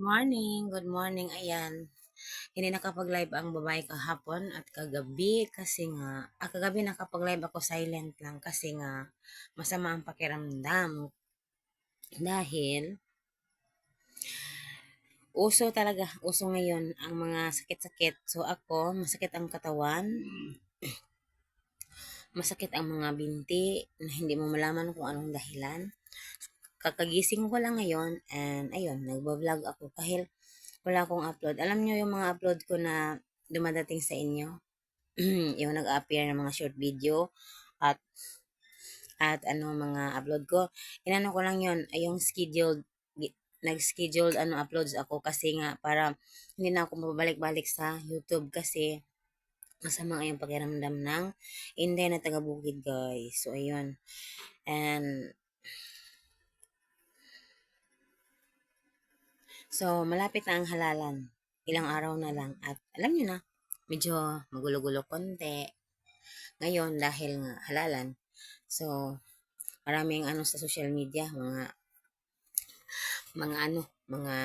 Good morning, ayan. Hindi nakapag-live ang babae kahapon at kagabi kasi nga, kagabi nakapag-live ako silent lang kasi nga masama ang pakiramdam. Dahil, uso ngayon ang mga sakit-sakit. So ako, masakit ang katawan, masakit ang mga binti na hindi mo malaman kung anong dahilan. Kakagising ko lang ngayon and ayun, nagbablog ako kahit wala akong upload. Alam nyo yung mga upload ko na dumadating sa inyo? Yung nag-appear ng mga short video at mga upload ko. Inano ko lang yun, ay yung nag-scheduled uploads ako kasi nga para hindi na ako mabalik-balik sa YouTube kasi masama yung pakiramdam ng Inday na taga-bukid, guys. So ayun. And so malapit na ang halalan. Ilang araw na lang at alam niyo na, medyo magulo-gulo konti ngayon dahil nga halalan. So maraming sa social media, mga ano, mga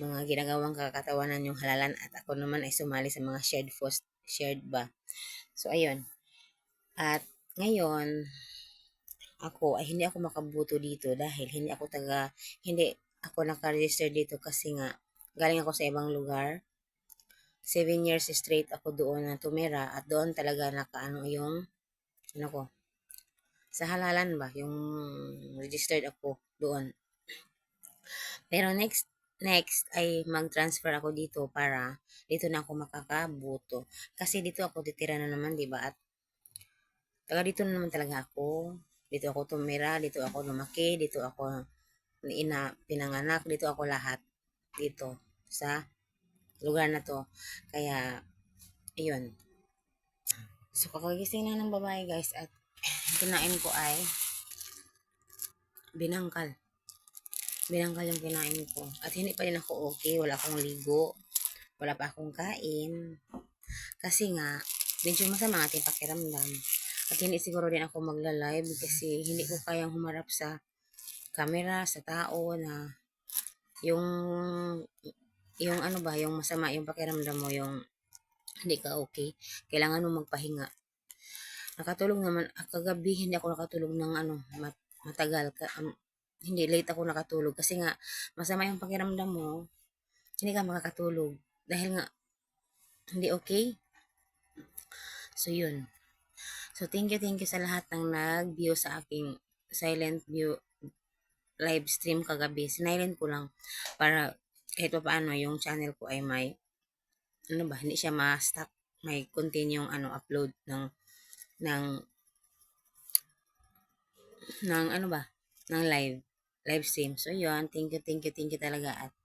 mga ginagawang kakatawanan yung halalan at ako naman ay sumali sa mga shared ba. So ayun. At ngayon ako ay hindi ako makabuto dito dahil hindi ako naka-register dito kasi nga galing ako sa ibang lugar. 7 years straight ako doon na tumira at doon talaga nakaano yung ko sa halalan ba yung registered ako doon. Pero next ay mag-transfer ako dito para dito na ako makakabuto. Kasi dito ako titira na naman, 'di ba? At taga dito na naman talaga ako. Dito ako tumira, dito ako lumaki, dito ako pinanganak, dito ako lahat dito sa lugar na to. Kaya ayun. So kakagising na ng babae, guys, at kinain ko ay binangkal. Binangkal yung kinain ko. At hindi pa rin ako okay. Wala akong ligo. Wala pa akong kain. Kasi nga, medyo masama ating pakiramdam. At hindi siguro din ako magla-live kasi hindi ko kayang humarap sa camera, sa tao na yung yung masama yung pakiramdam mo, yung hindi ka okay. Kailangan mo magpahinga. Nakatulog naman, kagabi hindi ako nakatulog ng matagal. Hindi, late ako nakatulog kasi nga masama yung pakiramdam mo, hindi ka makakatulog dahil nga hindi okay. So yun. So thank you sa lahat ng nag-view sa aking silent view live stream kagabi. Sinilent ko lang para kahit pa paano yung channel ko ay may hindi siya ma-stop, may continue yung upload ng ng ng live stream. So yun, thank you talaga at